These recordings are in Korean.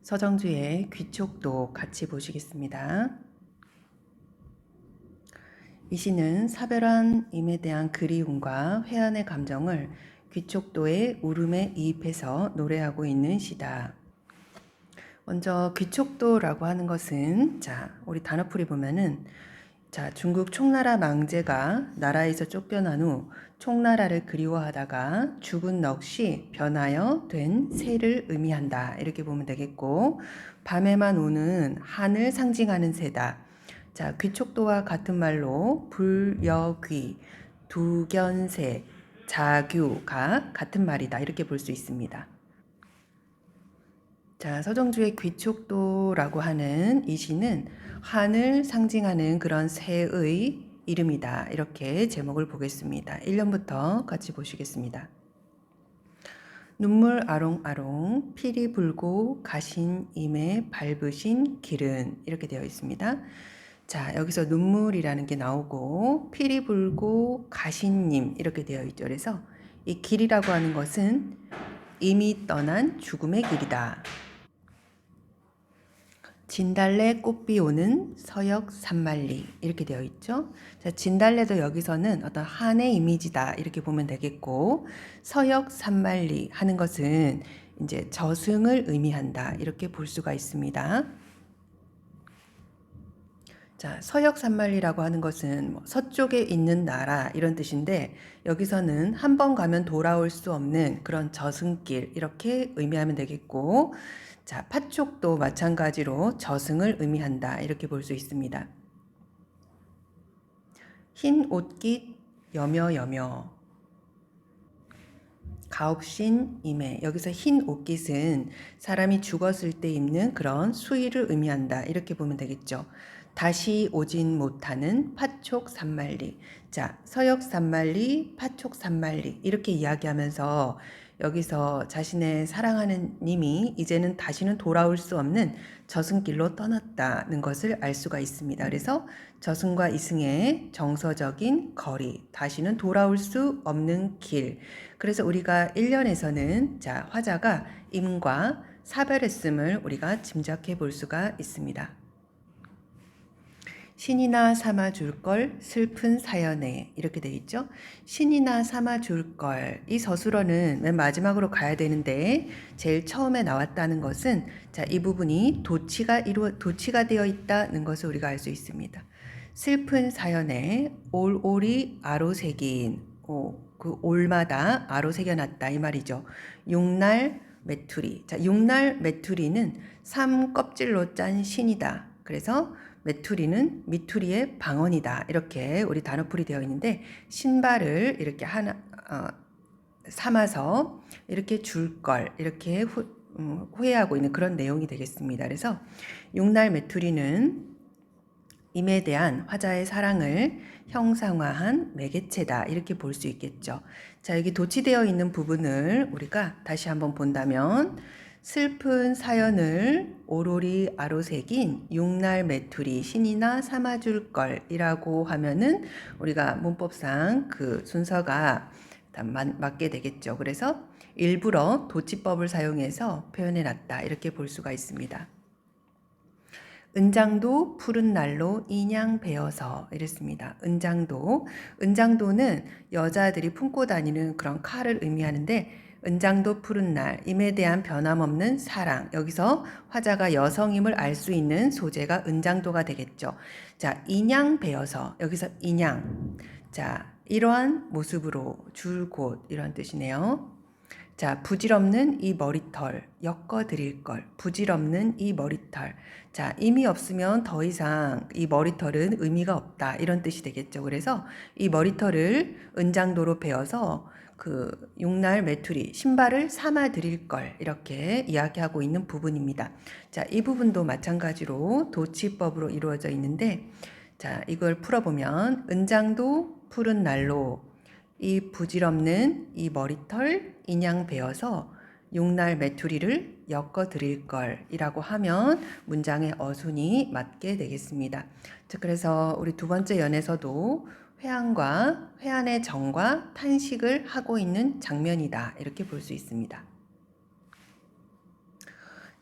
서정주의 귀촉도 같이 보시겠습니다. 이 시는 사별한임에 대한 그리움과 회한의 감정을 귀촉도의 울음에 이입해서 노래하고 있는 시다. 먼저 귀촉도라고 하는 것은 우리 단어풀이 보면은 중국 총나라 망제가 나라에서 쫓겨난 후 총나라를 그리워하다가 죽은 넋이 변하여 된 새를 의미한다. 이렇게 보면 되겠고, 밤에만 오는 한을 상징하는 새다. 귀촉도와 같은 말로 불여귀, 두견새, 자규가 같은 말이다. 이렇게 볼 수 있습니다. 서정주의 귀촉도라고 하는 이 시는 한을 상징하는 그런 새의 이름이다. 이렇게 제목을 보겠습니다. 1년부터 같이 보시겠습니다. 눈물 아롱아롱 피리 불고 가신 임에 밟으신 길은 이렇게 되어 있습니다. 여기서 눈물이라는 게 나오고 피리 불고 가신님 이렇게 되어 있죠. 그래서 이 길이라고 하는 것은 이미 떠난 죽음의 길이다. 진달래 꽃비 오는 서역 산만리 이렇게 되어 있죠. 진달래도 여기서는 어떤 한의 이미지다 이렇게 보면 되겠고, 서역 산만리 하는 것은 이제 저승을 의미한다 이렇게 볼 수가 있습니다. 서역 산만리라고 하는 것은 서쪽에 있는 나라 이런 뜻인데, 여기서는 한 번 가면 돌아올 수 없는 그런 저승길 이렇게 의미하면 되겠고, 파촉도 마찬가지로 저승을 의미한다 이렇게 볼 수 있습니다. 흰 옷깃 여며여며 가옥신 임해, 여기서 흰 옷깃은 사람이 죽었을 때 입는 그런 수의를 의미한다 이렇게 보면 되겠죠. 다시 오진 못하는 파촉 산만리. 서역 산만리, 파촉 산만리 이렇게 이야기하면서 여기서 자신의 사랑하는 님이 이제는 다시는 돌아올 수 없는 저승길로 떠났다는 것을 알 수가 있습니다. 그래서 저승과 이승의 정서적인 거리, 다시는 돌아올 수 없는 길. 그래서 우리가 1년에서는 화자가 임과 사별했음을 우리가 짐작해 볼 수가 있습니다. 신이나 삼아줄 걸 슬픈 사연에 이렇게 돼 있죠. 신이나 삼아줄 걸, 이 서술어는 맨 마지막으로 가야 되는데 제일 처음에 나왔다는 것은 이 부분이 도치가 되어 있다는 것을 우리가 알 수 있습니다. 슬픈 사연에 올올이 아로새긴, 그 올마다 아로새겨놨다 이 말이죠. 용날 메투리. 용날 메투리는 삼 껍질로 짠 신이다. 그래서 메투리는 미투리의 방언이다. 이렇게 우리 단어풀이 되어 있는데, 신발을 이렇게 삼아서 이렇게 줄 걸 이렇게 후회하고 있는 그런 내용이 되겠습니다. 그래서 용날 메투리는 임에 대한 화자의 사랑을 형상화한 매개체다 이렇게 볼 수 있겠죠. 여기 도치되어 있는 부분을 우리가 다시 한번 본다면, 슬픈 사연을 오로리 아로새긴 용날 메투리 신이나 삼아줄 걸이라고 하면은 우리가 문법상 그 순서가 맞게 되겠죠. 그래서 일부러 도치법을 사용해서 표현해 놨다 이렇게 볼 수가 있습니다. 은장도 푸른 날로 인양 베어서 이랬습니다. 은장도는 여자들이 품고 다니는 그런 칼을 의미하는데, 은장도 푸른 날, 임에 대한 변함없는 사랑. 여기서 화자가 여성임을 알 수 있는 소재가 은장도가 되겠죠. 인양 베어서, 여기서 인양. 이러한 모습으로 줄곧 이런 뜻이네요. 부질없는 이 머리털 엮어드릴 걸. 부질없는 이 머리털. 임이 없으면 더 이상 이 머리털은 의미가 없다 이런 뜻이 되겠죠. 그래서 이 머리털을 은장도로 베어서 그 용날 메투리 신발을 삼아 드릴 걸 이렇게 이야기하고 있는 부분입니다. 이 부분도 마찬가지로 도치법으로 이루어져 있는데, 이걸 풀어보면 은장도 푸른 날로 이 부질없는 이 머리털 인양 베어서 용날 메투리를 엮어 드릴 걸 이라고 하면 문장의 어순이 맞게 되겠습니다. 그래서 우리 두 번째 연에서도 회한의 정과 탄식을 하고 있는 장면이다 이렇게 볼 수 있습니다.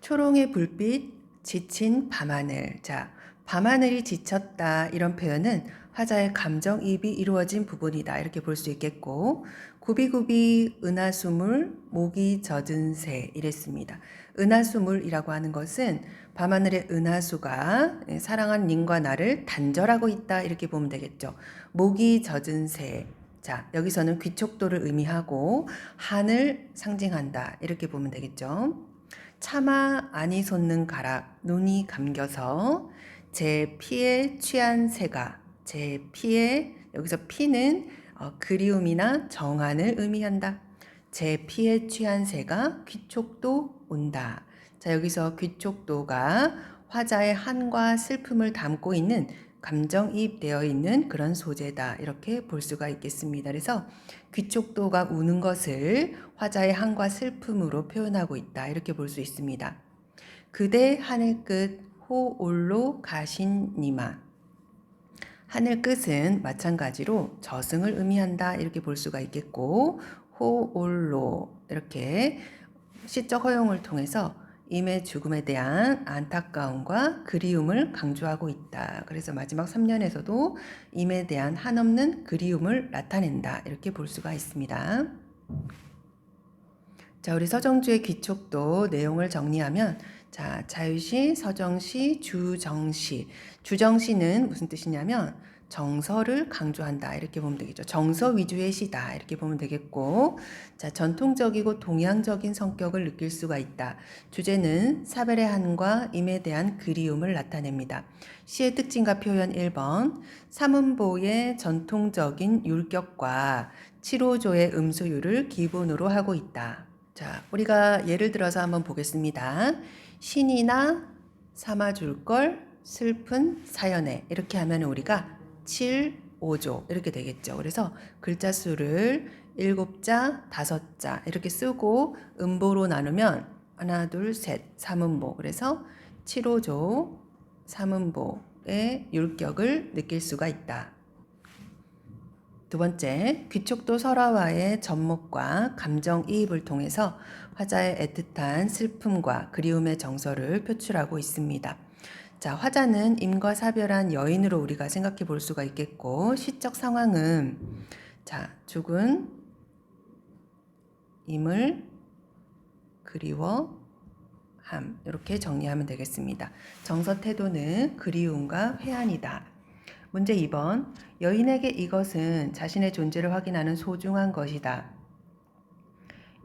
초롱의 불빛, 지친 밤하늘. 자, 밤하늘이 지쳤다 이런 표현은 화자의 감정이입이 이루어진 부분이다 이렇게 볼 수 있겠고, 구비구비 은하수물 목이 젖은 새 이랬습니다. 은하수물이라고 하는 것은 밤하늘의 은하수가 사랑한 님과 나를 단절하고 있다 이렇게 보면 되겠죠. 목이 젖은 새. 자, 여기서는 귀촉도를 의미하고 한을 상징한다 이렇게 보면 되겠죠. 차마 아니 솟는 가락 눈이 감겨서 제 피에 취한 새가, 제 피에, 여기서 피는 그리움이나 정한을 의미한다. 제 피에 취한 새가 귀촉도 온다. 자, 여기서 귀촉도가 화자의 한과 슬픔을 담고 있는 감정이입되어 있는 그런 소재다 이렇게 볼 수가 있겠습니다. 그래서 귀촉도가 우는 것을 화자의 한과 슬픔으로 표현하고 있다 이렇게 볼 수 있습니다. 그대 하늘 끝 호올로 가신니마. 하늘 끝은 마찬가지로 저승을 의미한다 이렇게 볼 수가 있겠고, 호올로 이렇게 시적 허용을 통해서 임의 죽음에 대한 안타까움과 그리움을 강조하고 있다. 그래서 마지막 3년에서도 임에 대한 한없는 그리움을 나타낸다 이렇게 볼 수가 있습니다. 자, 우리 서정주의 귀촉도 내용을 정리하면, 자, 자유시, 서정시, 주정시. 주정시는 무슨 뜻이냐면 정서를 강조한다 이렇게 보면 되겠죠. 정서 위주의 시다 이렇게 보면 되겠고, 자, 전통적이고 동양적인 성격을 느낄 수가 있다. 주제는 사별의 한과 임에 대한 그리움을 나타냅니다. 시의 특징과 표현 1번, 삼음보의 전통적인 율격과 7호조의 음소율을 기본으로 하고 있다. 자, 우리가 예를 들어서 한번 보겠습니다. 신이나 삼아줄 걸 슬픈 사연에 이렇게 하면 우리가 7, 5조 이렇게 되겠죠. 그래서 글자 수를 7자, 5자 이렇게 쓰고 음보로 나누면 하나, 둘, 셋, 삼음보. 그래서 7호조, 삼음보의 율격을 느낄 수가 있다. 두 번째, 귀촉도 설화와의 접목과 감정이입을 통해서 화자의 애틋한 슬픔과 그리움의 정서를 표출하고 있습니다. 자, 화자는 임과 사별한 여인으로 우리가 생각해 볼 수가 있겠고, 시적 상황은, 자, 죽은 임을 그리워함 이렇게 정리하면 되겠습니다. 정서 태도는 그리움과 회한이다. 문제 2번, 여인에게 이것은 자신의 존재를 확인하는 소중한 것이다.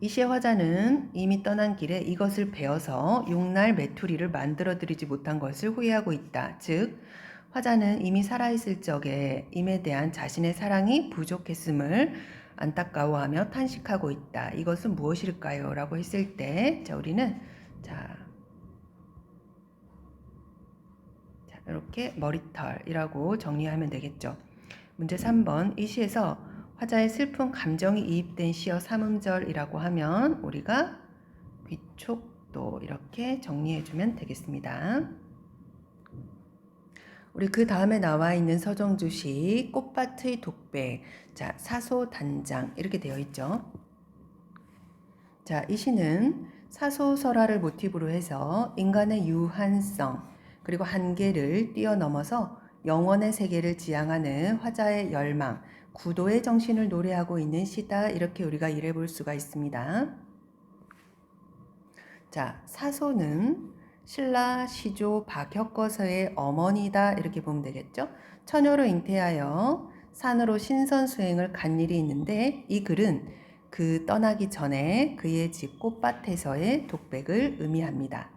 이 시의 화자는 이미 떠난 길에 이것을 베어서 용날 메투리를 만들어 드리지 못한 것을 후회하고 있다. 즉, 화자는 이미 살아있을 적에 임에 대한 자신의 사랑이 부족했음을 안타까워하며 탄식하고 있다. 이것은 무엇일까요? 라고 했을 때, 자, 우리는, 이렇게 머리털이라고 정리하면 되겠죠. 문제 3번, 이 시에서 화자의 슬픈 감정이 이입된 시어 삼음절이라고 하면 우리가 귀촉도 이렇게 정리해주면 되겠습니다. 우리 그 다음에 나와 있는 서정주시 꽃밭의 독백, 자, 사소단장 이렇게 되어 있죠. 자, 이 시는 사소설화를 모티브로 해서 인간의 유한성 그리고 한계를 뛰어넘어서 영원의 세계를 지향하는 화자의 열망, 구도의 정신을 노래하고 있는 시다 이렇게 우리가 이래 볼 수가 있습니다. 자, 사소는 신라 시조 박혁거서의 어머니다 이렇게 보면 되겠죠. 처녀로 잉태하여 산으로 신선 수행을 간 일이 있는데 이 글은 그 떠나기 전에 그의 집 꽃밭에서의 독백을 의미합니다.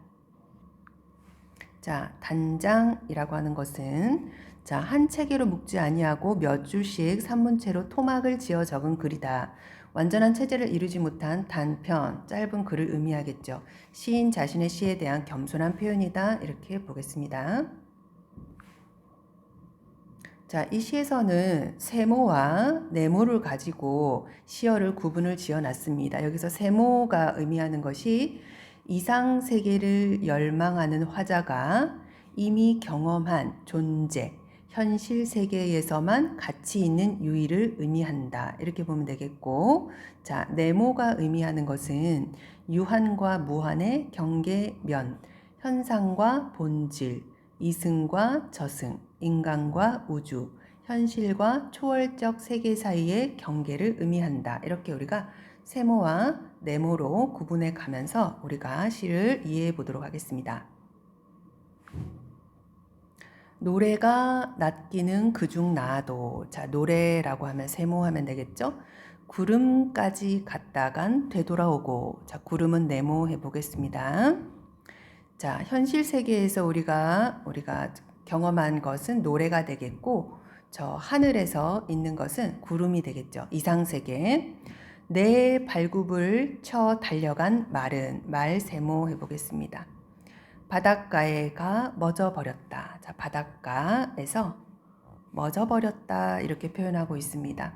자, 단장이라고 하는 것은 자, 한 체계로 묶지 아니하고 몇 줄씩 산문체로 토막을 지어 적은 글이다. 완전한 체제를 이루지 못한 단편, 짧은 글을 의미하겠죠. 시인 자신의 시에 대한 겸손한 표현이다. 이렇게 보겠습니다. 자, 이 시에서는 세모와 네모를 가지고 시어를 구분을 지어 놨습니다. 여기서 세모가 의미하는 것이 이상 세계를 열망하는 화자가 이미 경험한 존재, 현실 세계에서만 가치 있는 유의를 의미한다. 이렇게 보면 되겠고, 자, 네모가 의미하는 것은 유한과 무한의 경계면, 현상과 본질, 이승과 저승, 인간과 우주, 현실과 초월적 세계 사이의 경계를 의미한다. 이렇게 우리가 세모와 네모로 구분해 가면서 우리가 시를 이해해 보도록 하겠습니다. 노래가 낫기는 그중 나아도. 자, 노래라고 하면 세모하면 되겠죠? 구름까지 갔다간 되돌아오고. 자, 구름은 네모해 보겠습니다. 자, 현실 세계에서 우리가 경험한 것은 노래가 되겠고, 저 하늘에서 있는 것은 구름이 되겠죠. 이상 세계. 내 발굽을 쳐 달려간 말은 말 세모 해보겠습니다. 바닷가에가 멎어버렸다. 자, 바닷가에서 멎어버렸다 이렇게 표현하고 있습니다.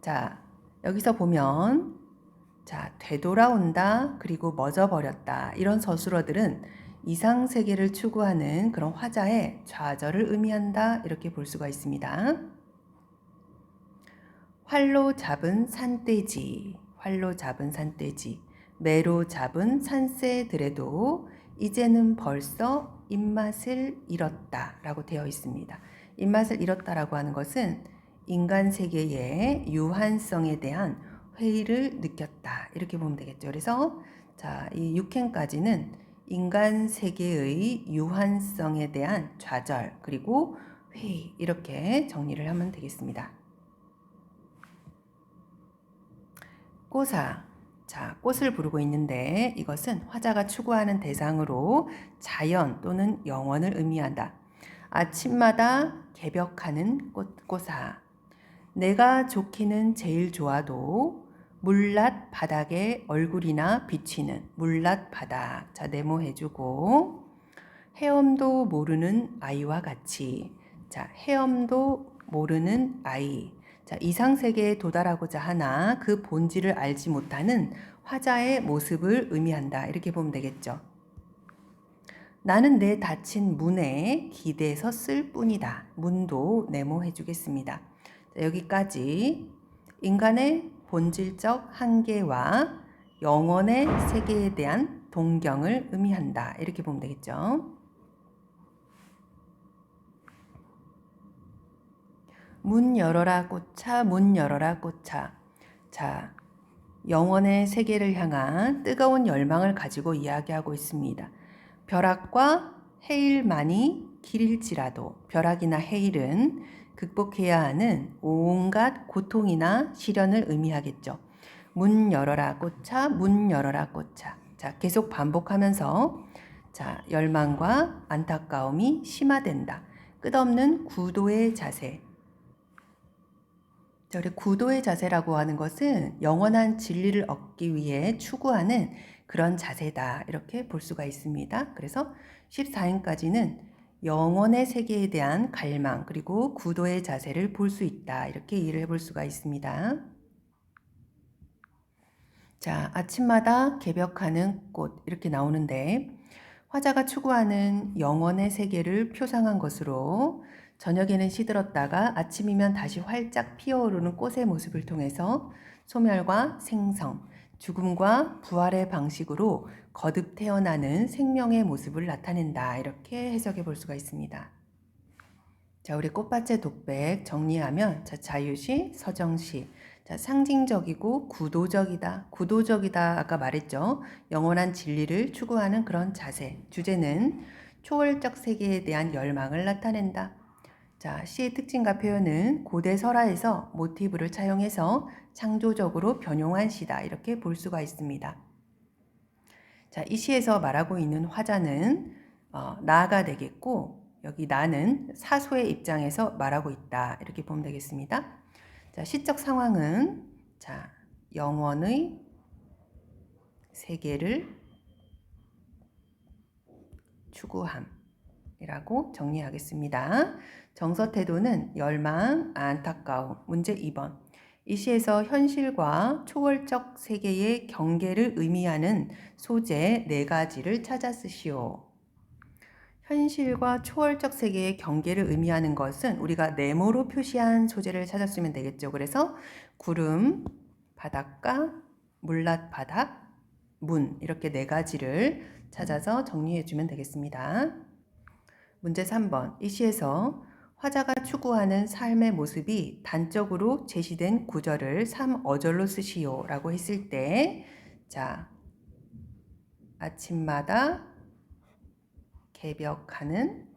자, 여기서 보면 자, 되돌아온다 그리고 멎어버렸다 이런 서술어들은 이상 세계를 추구하는 그런 화자의 좌절을 의미한다 이렇게 볼 수가 있습니다. 활로 잡은 산돼지, 활로 잡은 산돼지, 매로 잡은 산새들에도 이제는 벌써 입맛을 잃었다 라고 되어 있습니다. 입맛을 잃었다라고 하는 것은 인간 세계의 유한성에 대한 회의를 느꼈다 이렇게 보면 되겠죠. 그래서 자, 이 6행까지는 인간 세계의 유한성에 대한 좌절 그리고 회의 이렇게 정리를 하면 되겠습니다. 꽃아. 자, 꽃을 부르고 있는데 이것은 화자가 추구하는 대상으로 자연 또는 영원을 의미한다. 아침마다 개벽하는 꽃아. 내가 좋기는 제일 좋아도 물랏 바닥에 얼굴이나 비치는 물랏 바닥. 자, 네모해주고 헤엄도 모르는 아이와 같이. 자, 헤엄도 모르는 아이. 자, 이상세계에 도달하고자 하나 그 본질을 알지 못하는 화자의 모습을 의미한다. 이렇게 보면 되겠죠. 나는 내 닫힌 문에 기대서 쓸 뿐이다. 문도 네모해 주겠습니다. 자, 여기까지 인간의 본질적 한계와 영원의 세계에 대한 동경을 의미한다. 이렇게 보면 되겠죠. 문 열어라 꽃아, 문 열어라 꽃아. 자, 영원의 세계를 향한 뜨거운 열망을 가지고 이야기하고 있습니다. 벼락과 해일만이 길일지라도 벼락이나 해일은 극복해야 하는 온갖 고통이나 시련을 의미하겠죠. 문 열어라 꽃아, 문 열어라 꽃아. 자, 계속 반복하면서 자, 열망과 안타까움이 심화된다. 끝없는 구도의 자세. 우리 구도의 자세라고 하는 것은 영원한 진리를 얻기 위해 추구하는 그런 자세다. 이렇게 볼 수가 있습니다. 그래서 14행까지는 영원의 세계에 대한 갈망 그리고 구도의 자세를 볼 수 있다. 이렇게 이해를 해볼 수가 있습니다. 자, 아침마다 개벽하는 꽃 이렇게 나오는데 화자가 추구하는 영원의 세계를 표상한 것으로 저녁에는 시들었다가 아침이면 다시 활짝 피어오르는 꽃의 모습을 통해서 소멸과 생성, 죽음과 부활의 방식으로 거듭 태어나는 생명의 모습을 나타낸다. 이렇게 해석해 볼 수가 있습니다. 자, 우리 꽃밭의 독백 정리하면 자, 자유시, 서정시. 자, 상징적이고 구도적이다. 구도적이다. 아까 말했죠. 영원한 진리를 추구하는 그런 자세. 주제는 초월적 세계에 대한 열망을 나타낸다. 자, 시의 특징과 표현은 고대 설화에서 모티브를 차용해서 창조적으로 변용한 시다. 이렇게 볼 수가 있습니다. 자, 이 시에서 말하고 있는 화자는 나가 되겠고 여기 나는 사소의 입장에서 말하고 있다. 이렇게 보면 되겠습니다. 자, 시적 상황은 자, 영원의 세계를 추구함이라고 정리하겠습니다. 정서 태도는 열망, 안타까움. 문제 2번. 이 시에서 현실과 초월적 세계의 경계를 의미하는 소재 4가지를 찾아 쓰시오. 현실과 초월적 세계의 경계를 의미하는 것은 우리가 네모로 표시한 소재를 찾았으면 되겠죠. 그래서 구름, 바닷가, 물랏 바닥, 문 이렇게 네 가지를 찾아서 정리해 주면 되겠습니다. 문제 3번. 이 시에서 화자가 추구하는 삶의 모습이 단적으로 제시된 구절을 3어절로 쓰시오 라고 했을 때, 자, 아침마다 개벽하는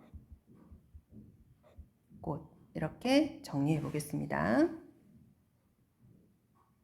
꽃 이렇게 정리해 보겠습니다.